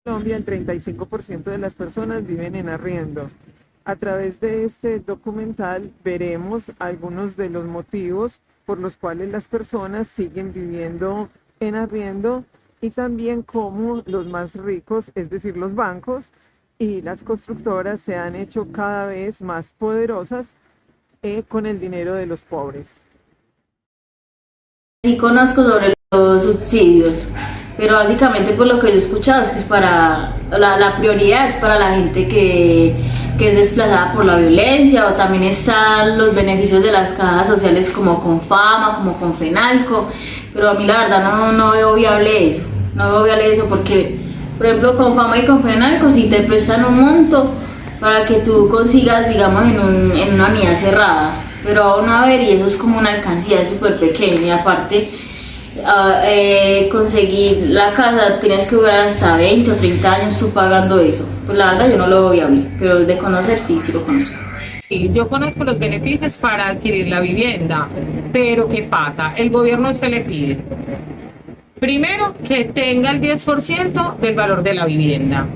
Colombia, el 35% de las personas viven en arriendo. A través de este documental veremos algunos de los motivos por los cuales las personas siguen viviendo en arriendo y también cómo los más ricos, es decir, los bancos y las constructoras, se han hecho cada vez más poderosas con el dinero de los pobres. Sí conozco sobre los subsidios, pero básicamente por lo que yo he escuchado es que es para, la prioridad es para la gente que es desplazada por la violencia, o también están los beneficios de las cajas sociales como Confama, como Confenalco, pero a mí la verdad no veo viable eso, no veo viable eso porque, por ejemplo, Confama y Confenalco si te prestan un monto para que tú consigas, digamos, en una unidad cerrada, pero aún no, a ver, y eso es como una alcancía, es súper pequeña, y aparte conseguir la casa tienes que durar hasta 20 o 30 años tú pagando eso. Pues la verdad yo no lo veo viable, pero de conocer sí lo conozco. Sí, yo conozco los beneficios para adquirir la vivienda, pero ¿qué pasa? El gobierno se le pide, primero, que tenga el 10% del valor de la vivienda.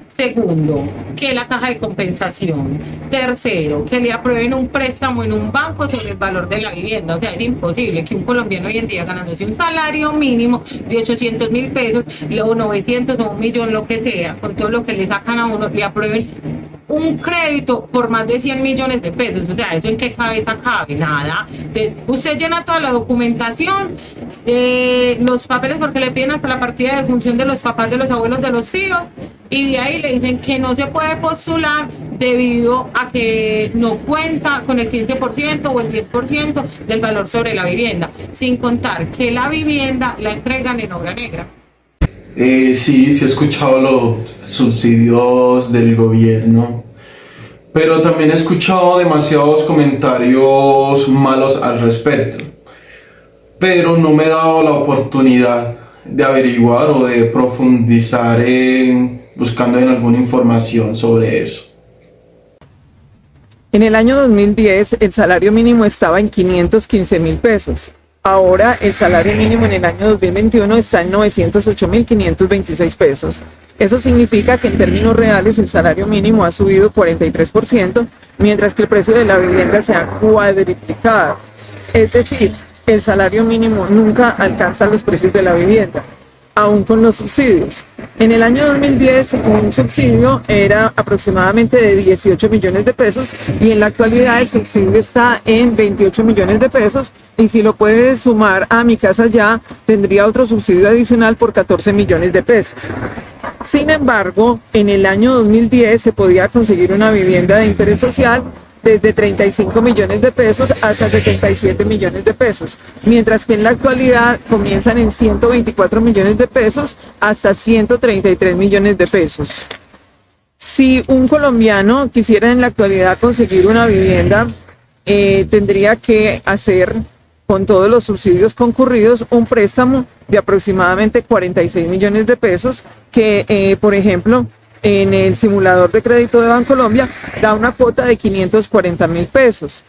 Segundo, que la caja de compensación. Tercero, que le aprueben un préstamo en un banco sobre el valor de la vivienda. O sea, es imposible que un colombiano hoy en día ganándose un salario mínimo de 800.000 pesos, o 900 o 1.000.000, lo que sea, con todo lo que le sacan a uno, le aprueben un crédito por más de 100 millones de pesos. O sea, ¿eso en qué cabeza cabe? Nada. Usted llena toda la documentación, los papeles, porque le piden hasta la partida de función de los papás, de los abuelos, de los tíos, y de ahí le dicen que no se puede postular debido a que no cuenta con el 15% o el 10% del valor sobre la vivienda, sin contar que la vivienda la entregan en obra negra. Sí he escuchado los subsidios del gobierno, pero también he escuchado demasiados comentarios malos al respecto, pero no me he dado la oportunidad de averiguar o de profundizar buscando en alguna información sobre eso. En el año 2010 el salario mínimo estaba en 515.000 pesos. Ahora el salario mínimo en el año 2021 está en 908.526 pesos. Eso significa que en términos reales el salario mínimo ha subido 43%, mientras que el precio de la vivienda se ha cuadriplicado. Es decir, el salario mínimo nunca alcanza los precios de la vivienda, aún con los subsidios. En el año 2010 un subsidio era aproximadamente de 18 millones de pesos y en la actualidad el subsidio está en 28 millones de pesos, y si lo puedes sumar a Mi Casa Ya, tendría otro subsidio adicional por 14 millones de pesos. Sin embargo, en el año 2010 se podía conseguir una vivienda de interés social desde 35 millones de pesos hasta 77 millones de pesos, mientras que en la actualidad comienzan en 124 millones de pesos hasta 133 millones de pesos. Si un colombiano quisiera en la actualidad conseguir una vivienda, tendría que hacer, con todos los subsidios concurridos, un préstamo de aproximadamente 46 millones de pesos que, por ejemplo, en el simulador de crédito de Bancolombia da una cuota de 540.000 pesos,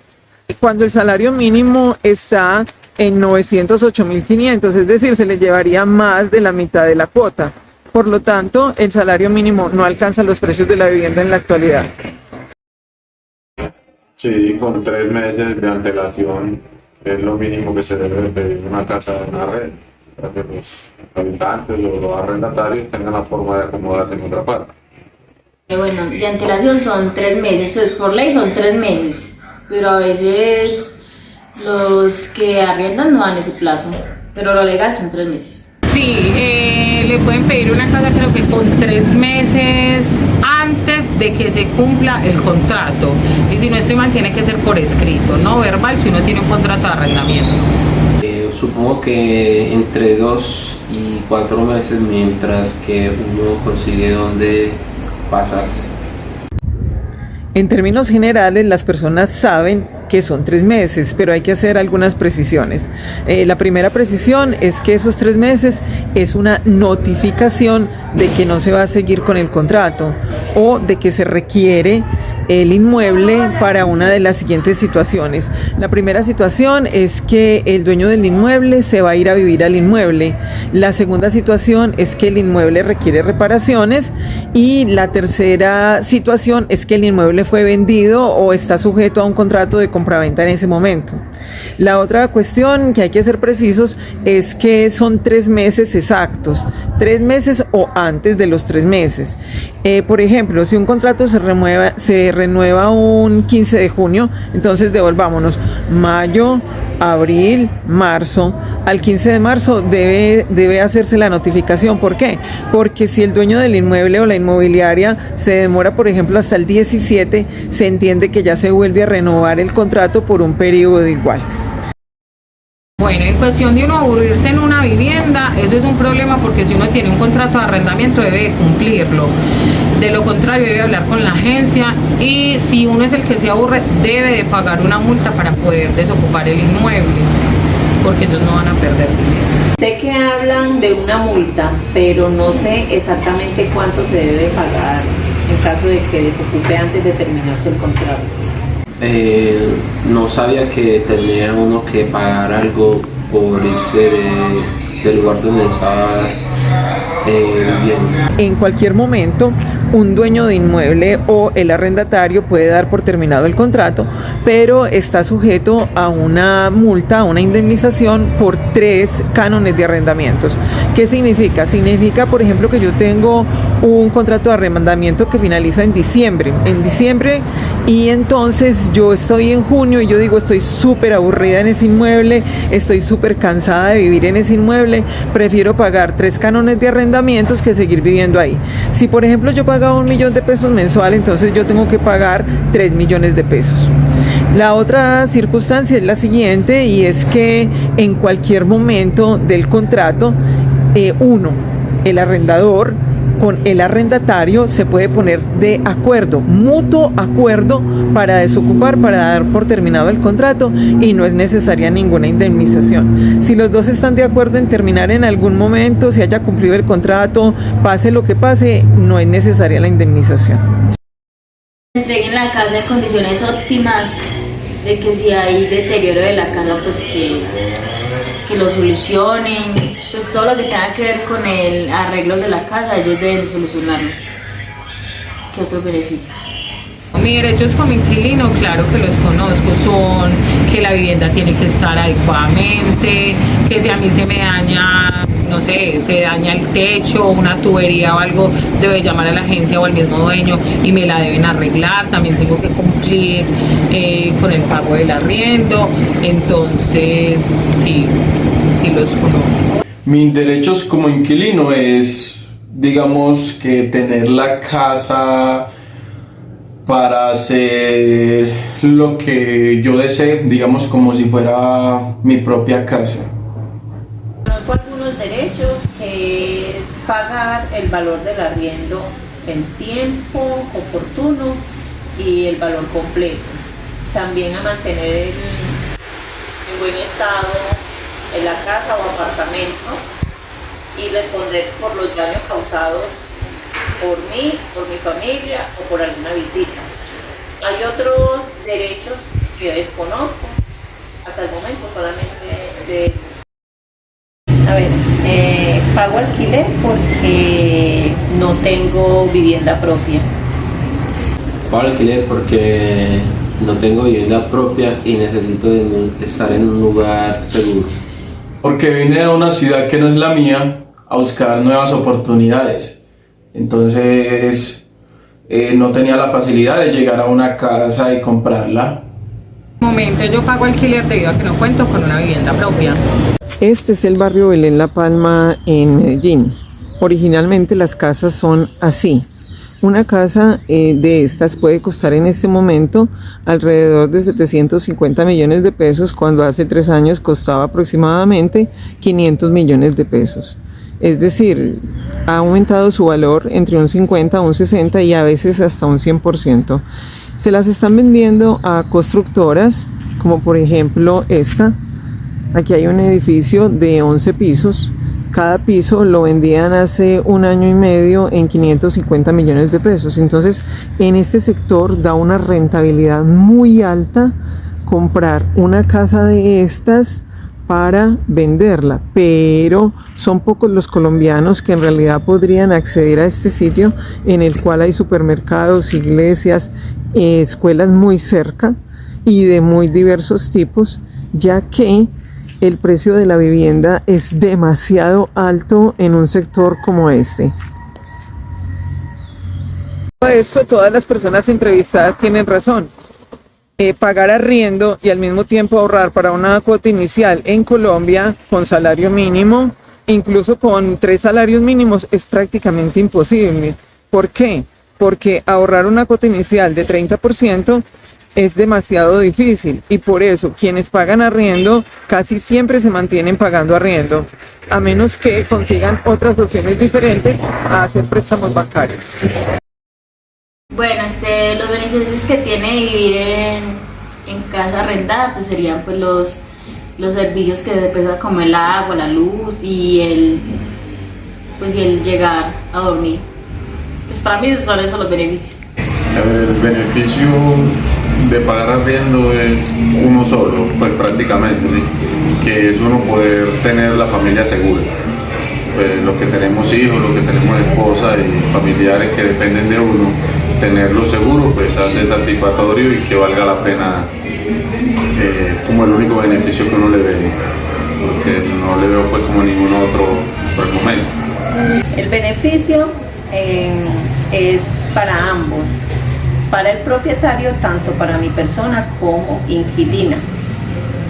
cuando el salario mínimo está en 908.500, es decir, se le llevaría más de la mitad de la cuota. Por lo tanto, el salario mínimo no alcanza los precios de la vivienda en la actualidad. Sí, con 3 meses de antelación es lo mínimo que se debe pedir una casa de una red, para que los habitantes o los arrendatarios tengan la forma de acomodarse en otra parte. Bueno, de antelación son 3 meses, pues por ley son 3 meses, pero a veces los que arriendan no dan ese plazo, pero lo legal son 3 meses. Sí, le pueden pedir una casa creo que con 3 meses antes de que se cumpla el contrato, y si no estoy mal tiene que ser por escrito, no verbal, si uno tiene un contrato de arrendamiento. Supongo que entre 2 y 4 meses, mientras que uno consigue dónde pasarse. En términos generales, las personas saben que son 3 meses, pero hay que hacer algunas precisiones. La primera precisión es que esos 3 meses es una notificación de que no se va a seguir con el contrato o de que se requiere el inmueble para una de las siguientes situaciones. La primera situación es que el dueño del inmueble se va a ir a vivir al inmueble. La segunda situación es que el inmueble requiere reparaciones y la tercera situación es que el inmueble fue vendido o está sujeto a un contrato de compraventa en ese momento. La otra cuestión que hay que ser precisos es que son 3 meses exactos, 3 meses o antes de los 3 meses. Por ejemplo, si un contrato se renueva un 15 de junio, entonces devolvámonos mayo, abril, marzo. Al 15 de marzo debe hacerse la notificación. ¿Por qué? Porque si el dueño del inmueble o la inmobiliaria se demora, por ejemplo, hasta el 17, se entiende que ya se vuelve a renovar el contrato por un periodo igual. Bueno, en cuestión de uno aburrirse en una vivienda, ese es un problema porque si uno tiene un contrato de arrendamiento debe cumplirlo. De lo contrario debe hablar con la agencia y si uno es el que se aburre debe de pagar una multa para poder desocupar el inmueble, porque ellos no van a perder dinero. Sé que hablan de una multa, pero no sé exactamente cuánto se debe pagar en caso de que desocupe antes de terminarse el contrato. No sabía que tenía uno que pagar algo por irse del lugar donde estaba viviendo. En cualquier momento, un dueño de inmueble o el arrendatario puede dar por terminado el contrato, pero está sujeto a una multa, a una indemnización por 3 cánones de arrendamientos. ¿Qué significa? Significa, por ejemplo, que yo tengo un contrato de arrendamiento que finaliza en diciembre, y entonces yo estoy en junio y yo digo, estoy súper aburrida en ese inmueble, estoy súper cansada de vivir en ese inmueble, prefiero pagar 3 cánones de arrendamientos que seguir viviendo ahí. Si por ejemplo yo pagaba 1 millón de pesos mensual, entonces yo tengo que pagar 3 millones de pesos. La otra circunstancia es la siguiente, y es que en cualquier momento del contrato, el arrendador con el arrendatario se puede poner de acuerdo, mutuo acuerdo, para desocupar, para dar por terminado el contrato, y no es necesaria ninguna indemnización. Si los dos están de acuerdo en terminar en algún momento, se haya cumplido el contrato, pase lo que pase, no es necesaria la indemnización. Entreguen la casa en condiciones óptimas, de que si hay deterioro de la casa, pues que lo solucionen, pues todo lo que tenga que ver con el arreglo de la casa, ellos deben de solucionarlo. ¿Qué otros beneficios? Mis derechos como inquilino, claro que los conozco, son que la vivienda tiene que estar adecuadamente, que si a mí se me daña, no sé, se daña el techo, una tubería o algo, debe llamar a la agencia o al mismo dueño y me la deben arreglar. También tengo que cumplir con el pago del arriendo, entonces sí los conozco. Mis derechos como inquilino es, digamos, que tener la casa para hacer lo que yo desee, digamos, como si fuera mi propia casa. Conozco algunos derechos, que es pagar el valor del arriendo en tiempo oportuno y el valor completo. También a mantener en buen estado en la casa o apartamento y responder por los daños causados por mí, por mi familia o por alguna visita. Hay otros derechos que desconozco, hasta el momento solamente sé eso. A ver, pago alquiler porque no tengo vivienda propia. Pago alquiler porque no tengo vivienda propia y necesito estar en un lugar seguro. Porque vine de una ciudad que no es la mía a buscar nuevas oportunidades. Entonces no tenía la facilidad de llegar a una casa y comprarla. En momento yo pago alquiler debido a que no cuento con una vivienda propia. Este es el barrio Belén La Palma en Medellín. Originalmente las casas son así. Una casa de estas puede costar en este momento alrededor de 750 millones de pesos, cuando hace 3 años costaba aproximadamente 500 millones de pesos. Es decir, ha aumentado su valor entre un 50, un 60 y a veces hasta un 100%. Se las están vendiendo a constructoras como por ejemplo esta. Aquí hay un edificio de 11 pisos. Cada piso lo vendían hace 1 año y medio en 550 millones de pesos. Entonces, en este sector da una rentabilidad muy alta comprar una casa de estas para venderla, pero son pocos los colombianos que en realidad podrían acceder a este sitio en el cual hay supermercados, iglesias, escuelas muy cerca y de muy diversos tipos, ya que el precio de la vivienda es demasiado alto en un sector como este. Esto, todas las personas entrevistadas tienen razón. Pagar arriendo y al mismo tiempo ahorrar para una cuota inicial en Colombia con salario mínimo, incluso con 3 salarios mínimos, es prácticamente imposible. ¿Por qué? Porque ahorrar una cuota inicial de 30% es demasiado difícil y por eso quienes pagan arriendo casi siempre se mantienen pagando arriendo, a menos que consigan otras opciones diferentes a hacer préstamos bancarios. Bueno, los beneficios que tiene vivir en casa arrendada pues serían pues los servicios que dependen como el agua, la luz y el llegar a dormir. Pues para mí son esos los beneficios. El beneficio de pagar arriendo es uno solo, pues prácticamente, sí, que es uno poder tener la familia segura. Pues los que tenemos hijos, los que tenemos esposa y familiares que dependen de uno, tenerlo seguro pues hace satisfactorio y que valga la pena, es como el único beneficio que uno le ve, porque no le veo pues como ningún otro por el momento. El beneficio es para ambos, para el propietario, tanto para mi persona como inquilina,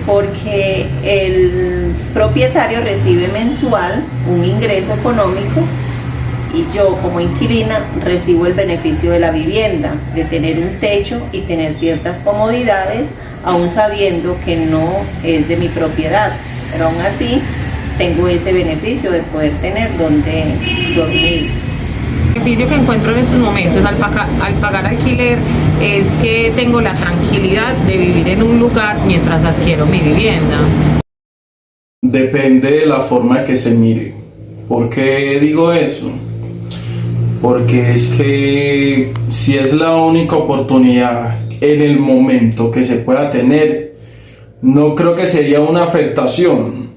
porque el propietario recibe mensual un ingreso económico y yo como inquilina recibo el beneficio de la vivienda, de tener un techo y tener ciertas comodidades, aún sabiendo que no es de mi propiedad, pero aún así tengo ese beneficio de poder tener donde dormir. El beneficio que encuentro en estos momentos al pagar alquiler es que tengo la tranquilidad de vivir en un lugar mientras adquiero mi vivienda. Depende de la forma que se mire. ¿Por qué digo eso? Porque es que si es la única oportunidad en el momento que se pueda tener, no creo que sería una afectación.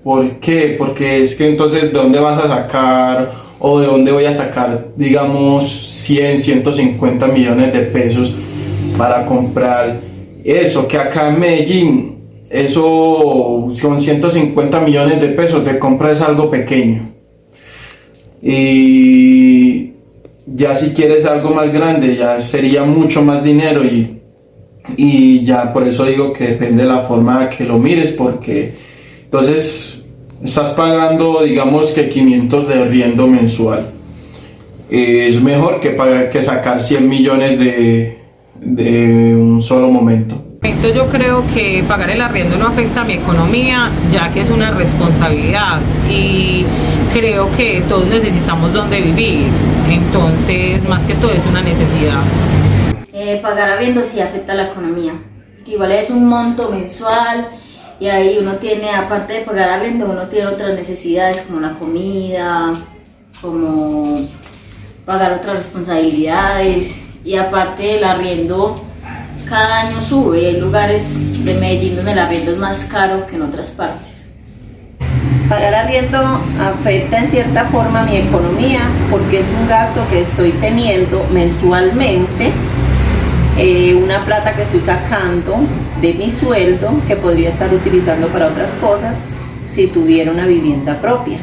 ¿Por qué? Porque es que entonces ¿de dónde vas a sacar o de dónde voy a sacar, digamos, 100, 150 millones de pesos para comprar eso? Que acá en Medellín, eso con 150 millones de pesos te compras algo pequeño. Y ya si quieres algo más grande ya sería mucho más dinero y ya por eso digo que depende de la forma que lo mires, porque entonces estás pagando digamos que 500 de arriendo mensual, es mejor que sacar 100 millones de un solo momento. Yo creo que pagar el arriendo no afecta a mi economía, ya que es una responsabilidad y creo que todos necesitamos donde vivir, entonces más que todo es una necesidad. Pagar arriendo sí afecta a la economía, igual es un monto mensual y ahí uno tiene, aparte de pagar arriendo, uno tiene otras necesidades como la comida, como pagar otras responsabilidades y aparte del arriendo cada año sube. Hay lugares de Medellín donde el arriendo es más caro que en otras partes. Pagar arriendo afecta en cierta forma mi economía porque es un gasto que estoy teniendo mensualmente, una plata que estoy sacando de mi sueldo que podría estar utilizando para otras cosas si tuviera una vivienda propia.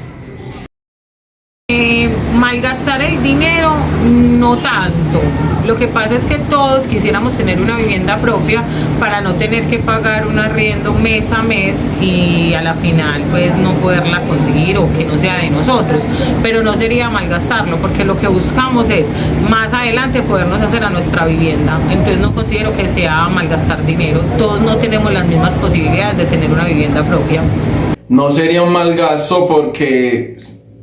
Malgastar el dinero, no tanto. Lo que pasa es que todos quisiéramos tener una vivienda propia para no tener que pagar un arriendo mes a mes y a la final pues no poderla conseguir o que no sea de nosotros, pero no sería malgastarlo porque lo que buscamos es más adelante podernos hacer a nuestra vivienda, entonces no considero que sea malgastar dinero. Todos no tenemos las mismas posibilidades de tener una vivienda propia. No sería un mal gasto porque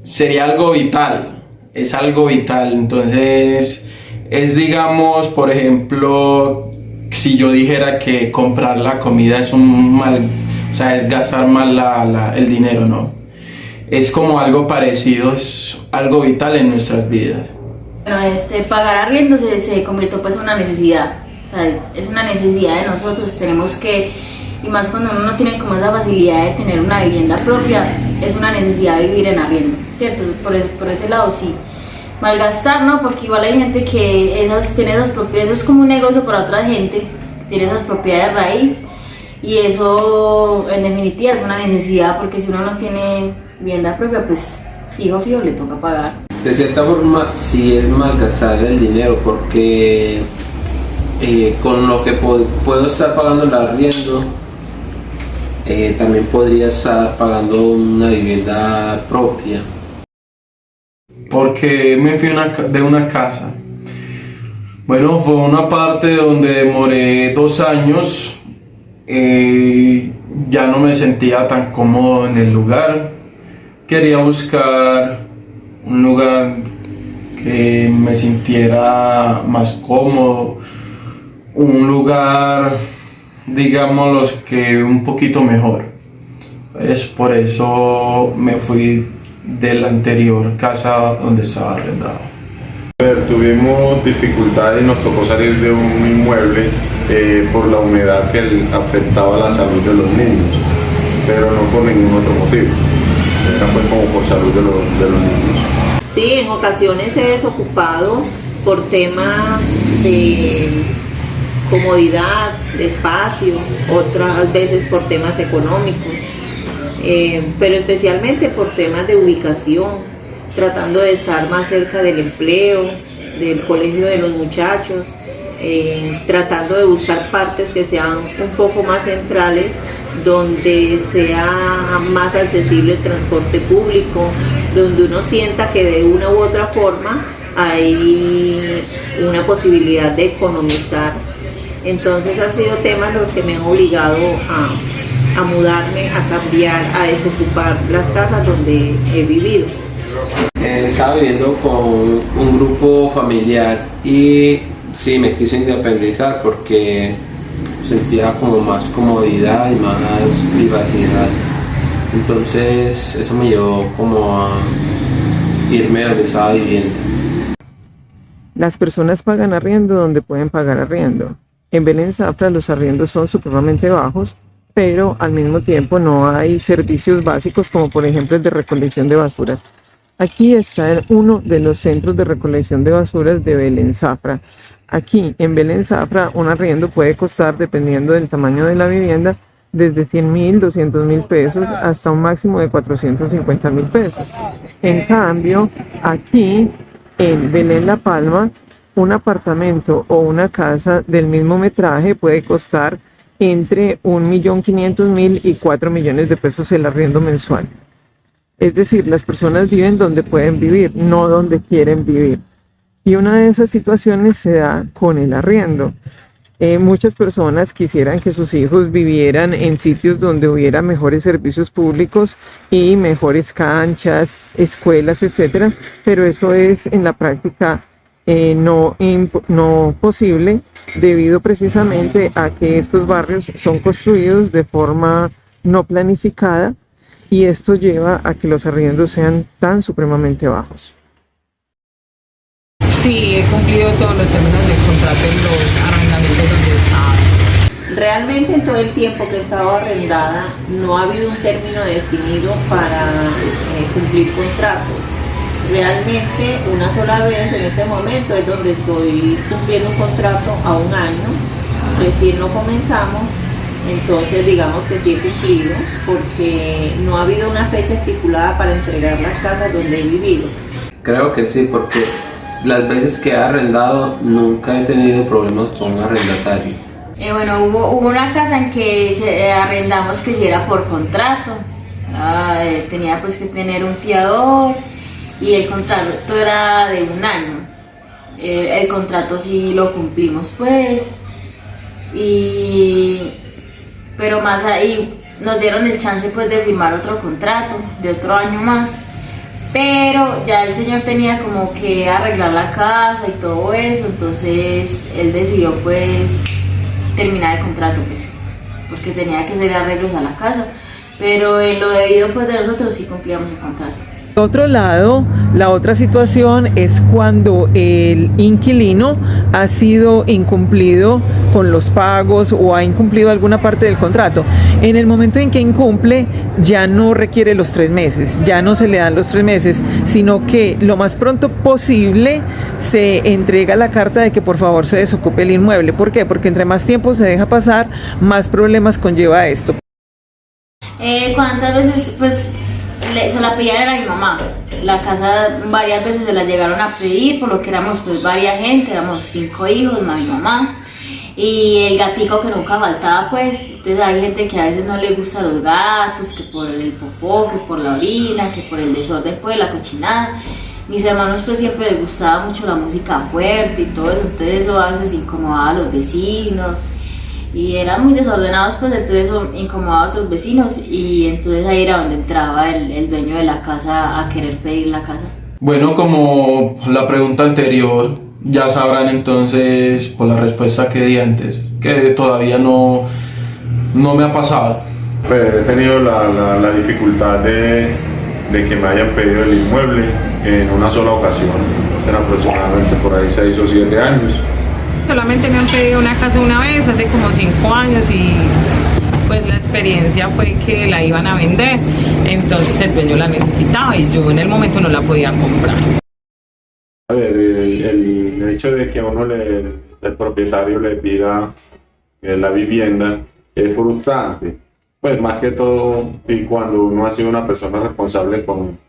sería algo vital, es algo vital, entonces es digamos por ejemplo si yo dijera que comprar la comida es un mal, o sea, es gastar mal el dinero, no. Es como algo parecido, es algo vital en nuestras vidas. Bueno, pagar arriendo se convirtió pues en una necesidad, o sea, es una necesidad de nosotros, tenemos que, y más cuando uno no tiene como esa facilidad de tener una vivienda propia, es una necesidad vivir en arriendo, ¿cierto? Por ese lado sí. Malgastar, ¿no? Porque igual hay gente que tiene esas propiedades, eso es como un negocio para otra gente, tiene esas propiedades raíz, y eso en definitiva es una necesidad, porque si uno no tiene vivienda propia, pues fijo le toca pagar. De cierta forma sí es malgastar el dinero, porque con lo que puedo estar pagando el arriendo, también podría estar pagando una vivienda propia. Porque me fui de una casa. Bueno, fue una parte donde demoré 2 años. Ya no me sentía tan cómodo en el lugar. Quería buscar un lugar que me sintiera más cómodo, un lugar, digámoslo, que un poquito mejor. Es por eso me fui de la anterior casa donde estaba arrendado. Tuvimos dificultades y nos tocó salir de un inmueble por la humedad que afectaba la salud de los niños, pero no por ningún otro motivo. Esa fue como por salud de los niños. Sí, en ocasiones he desocupado por temas de comodidad, de espacio, otras veces por temas económicos, pero especialmente por temas de ubicación, tratando de estar más cerca del empleo, del colegio de los muchachos, tratando de buscar partes que sean un poco más centrales, donde sea más accesible el transporte público, donde uno sienta que de una u otra forma hay una posibilidad de economizar. Entonces han sido temas los que me han obligado a mudarme, a cambiar, a desocupar las casas donde he vivido. Estaba viviendo con un grupo familiar y sí, me quise independizar porque sentía como más comodidad y más privacidad. Entonces eso me llevó como a irme a donde estaba viviendo. Las personas pagan arriendo donde pueden pagar arriendo. En Belén Zafra los arriendos son supremamente bajos, pero al mismo tiempo no hay servicios básicos como por ejemplo el de recolección de basuras. Aquí está uno de los centros de recolección de basuras de Belén Zafra. Aquí en Belén Zafra un arriendo puede costar, dependiendo del tamaño de la vivienda, desde 100.000, 200.000 pesos hasta un máximo de 450.000 pesos. En cambio, aquí en Belén La Palma, un apartamento o una casa del mismo metraje puede costar entre 1.500.000 y 4 millones de pesos el arriendo mensual. Es decir, las personas viven donde pueden vivir, no donde quieren vivir. Y una de esas situaciones se da con el arriendo. Muchas personas quisieran que sus hijos vivieran en sitios donde hubiera mejores servicios públicos y mejores canchas, escuelas, etcétera, pero eso es en la práctica no posible, debido precisamente a que estos barrios son construidos de forma no planificada, y esto lleva a que los arriendos sean tan supremamente bajos. Sí, he cumplido todos los términos del contrato en los arrendamientos donde estaba. Realmente en todo el tiempo que he estado arrendada no ha habido un término definido para cumplir contratos. Realmente una sola vez en este momento es donde estoy cumpliendo un contrato a 1 año, recién lo comenzamos, entonces digamos que sí he cumplido porque no ha habido una fecha estipulada para entregar las casas donde he vivido. Creo que sí, porque las veces que he arrendado nunca he tenido problemas con un arrendatario. Bueno, hubo una casa en que arrendamos que sí era por contrato, tenía pues que tener un fiador y el contrato era de 1 año. El contrato sí lo cumplimos pues, pero más ahí nos dieron el chance pues de firmar otro contrato de otro año más. Pero ya el señor tenía como que arreglar la casa y todo eso, entonces él decidió pues terminar el contrato, pues, porque tenía que hacer arreglos a la casa, pero en lo debido pues de nosotros sí cumplíamos el contrato. Por otro lado, la otra situación es cuando el inquilino ha sido incumplido con los pagos o ha incumplido alguna parte del contrato. En el momento en que incumple, ya no requiere los 3 meses, ya no se le dan los 3 meses, sino que lo más pronto posible se entrega la carta de que por favor se desocupe el inmueble. ¿Por qué? Porque entre más tiempo se deja pasar, más problemas conlleva esto. ¿Cuántas veces pues se la pedían a mi mamá? La casa varias veces se la llegaron a pedir, por lo que éramos pues varias gente, éramos 5 hijos, mi mamá y el gatico que nunca faltaba, pues. Entonces hay gente que a veces no le gusta los gatos, que por el popó, que por la orina, que por el desorden, pues la cochinada. Mis hermanos pues siempre les gustaba mucho la música fuerte y todo eso, entonces eso a veces incomodaba a los vecinos y eran muy desordenados, pues entonces eso incomodaba a otros vecinos y entonces ahí era donde entraba el dueño de la casa a querer pedir la casa. Bueno, como la pregunta anterior, ya sabrán entonces por la respuesta que di antes, que todavía no me ha pasado. Pues he tenido la dificultad de que me hayan pedido el inmueble en una sola ocasión, será aproximadamente por ahí 6 o 7 años. Solamente me han pedido una casa una vez, hace como 5 años, y pues la experiencia fue que la iban a vender, entonces el dueño la necesitaba y yo en el momento no la podía comprar. A ver, el hecho de que a uno el propietario le pida la vivienda es frustrante, pues más que todo y cuando uno ha sido una persona responsable con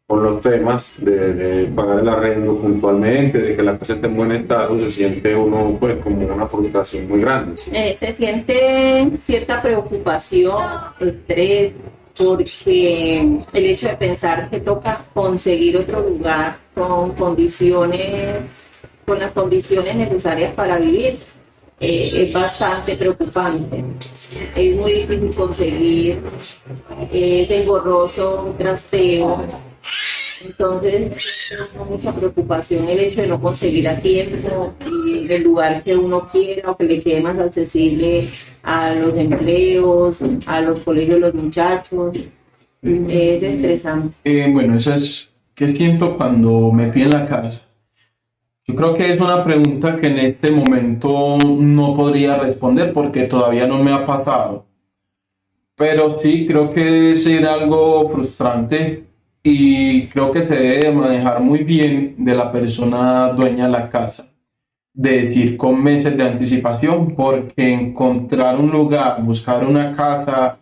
los temas de pagar el arrendo puntualmente, de que la casa esté en buen estado, se siente uno pues como una frustración muy grande. Se siente cierta preocupación, estrés, porque el hecho de pensar que toca conseguir otro lugar con las condiciones necesarias para vivir es bastante preocupante. Es muy difícil conseguir, es engorroso, un trasteo. Entonces, mucha preocupación el hecho de no conseguir a tiempo el lugar que uno quiera o que le quede más accesible a los empleos, a los colegios de los muchachos. Es estresante. Bueno, eso es ¿qué siento cuando me piden la casa? Yo creo que es una pregunta que en este momento no podría responder porque todavía no me ha pasado. Pero sí creo que debe ser algo frustrante. Y creo que se debe manejar muy bien de la persona dueña de la casa, de decir con meses de anticipación, porque encontrar un lugar, buscar una casa,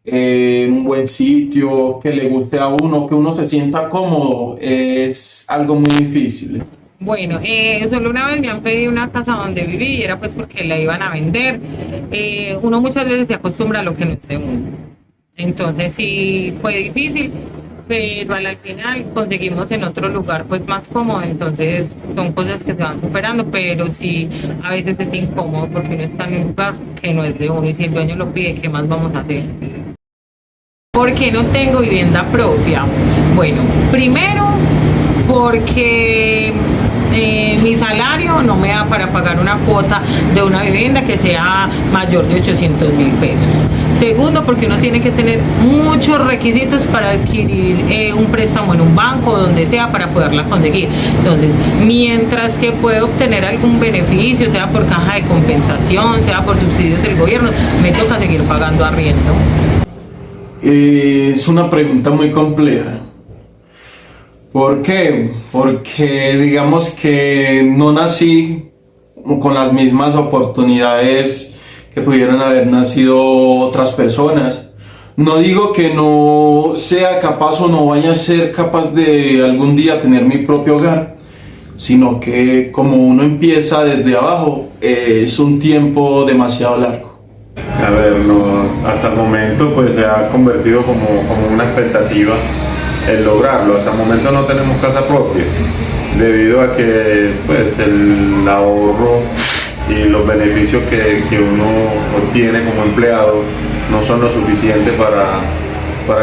un buen sitio, que le guste a uno, que uno se sienta cómodo, es algo muy difícil. Bueno, solo una vez me han pedido una casa donde viví y era pues porque la iban a vender. Uno muchas veces se acostumbra a lo que no es de uno, entonces sí fue difícil, pero al final conseguimos en otro lugar pues más cómodo, entonces son cosas que se van superando, pero sí a veces es incómodo porque uno está en un lugar que no es de uno y si el dueño lo pide, ¿qué más vamos a hacer? ¿Por qué no tengo vivienda propia? Bueno, primero porque mi salario no me da para pagar una cuota de una vivienda que sea mayor de 800.000 pesos. Segundo, porque uno tiene que tener muchos requisitos para adquirir un préstamo en un banco o donde sea para poderla conseguir. Entonces, mientras que puedo obtener algún beneficio, sea por caja de compensación, sea por subsidios del gobierno, me toca seguir pagando arriendo. Es una pregunta muy compleja. ¿Por qué? Porque digamos que no nací con las mismas oportunidades que pudieran haber nacido otras personas. No digo que no sea capaz o no vaya a ser capaz de algún día tener mi propio hogar, sino que como uno empieza desde abajo, es un tiempo demasiado largo. A ver, hasta el momento pues se ha convertido como una expectativa el lograrlo. Hasta el momento no tenemos casa propia, debido a que pues el ahorro y los beneficios que uno obtiene como empleado no son lo suficiente para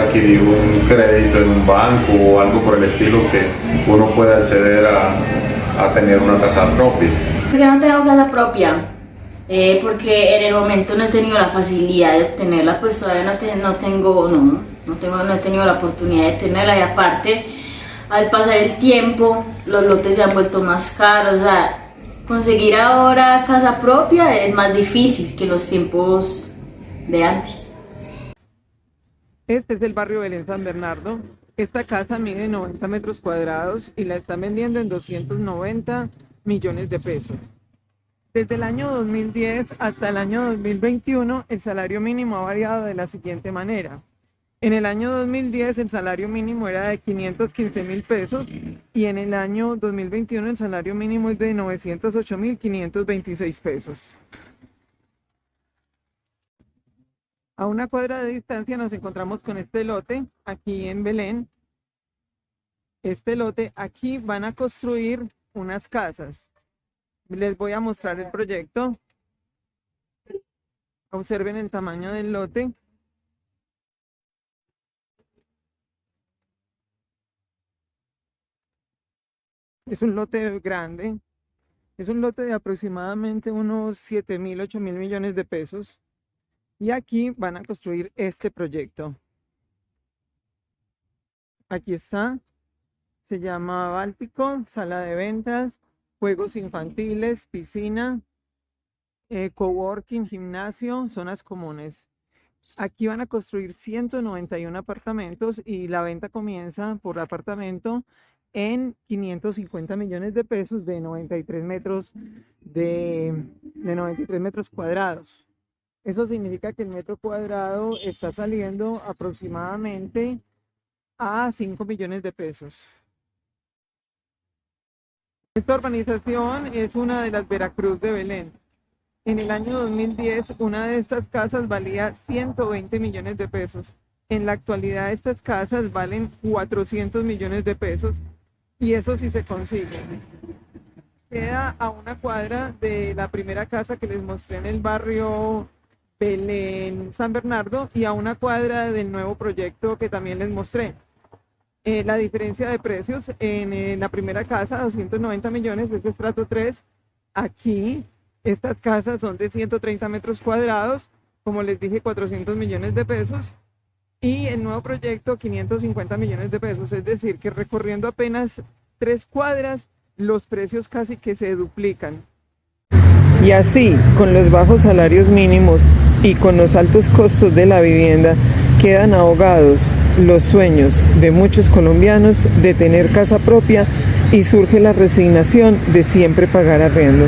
adquirir un crédito en un banco o algo por el estilo que uno pueda acceder a tener una casa propia. ¿Por qué no tengo casa propia? porque en el momento no he tenido la facilidad de obtenerla, pues todavía no he tenido la oportunidad de tenerla, y aparte, al pasar el tiempo, los lotes se han vuelto más caros, o sea, conseguir ahora casa propia es más difícil que los tiempos de antes. Este es el barrio Belén San Bernardo. Esta casa mide 90 metros cuadrados y la están vendiendo en 290 millones de pesos. Desde el año 2010 hasta el año 2021, el salario mínimo ha variado de la siguiente manera. En el año 2010 el salario mínimo era de 515.000 pesos y en el año 2021 el salario mínimo es de 908.526 pesos. A una cuadra de distancia nos encontramos con este lote aquí en Belén. Este lote, aquí van a construir unas casas. Les voy a mostrar el proyecto. Observen el tamaño del lote. Es un lote grande. Es un lote de aproximadamente unos 7.000, 8.000 millones de pesos. Y aquí van a construir este proyecto. Aquí está. Se llama Báltico, sala de ventas, juegos infantiles, piscina, coworking, gimnasio, zonas comunes. Aquí van a construir 191 apartamentos y la venta comienza por apartamento en 550 millones de pesos de 93 metros cuadrados. Eso significa que el metro cuadrado está saliendo aproximadamente a 5 millones de pesos. Esta urbanización es una de las Veracruz de Belén. En el año 2010, una de estas casas valía 120 millones de pesos. En la actualidad, estas casas valen 400 millones de pesos y eso sí se consigue. Queda a una cuadra de la primera casa que les mostré en el barrio Belén San Bernardo y a una cuadra del nuevo proyecto que también les mostré. La diferencia de precios en la primera casa, 290 millones, es de estrato 3. Aquí, estas casas son de 130 metros cuadrados, como les dije, 400 millones de pesos. Y el nuevo proyecto, 550 millones de pesos. Es decir, que recorriendo apenas 3 cuadras, los precios casi que se duplican. Y así, con los bajos salarios mínimos y con los altos costos de la vivienda, quedan ahogados los sueños de muchos colombianos de tener casa propia y surge la resignación de siempre pagar arriendo.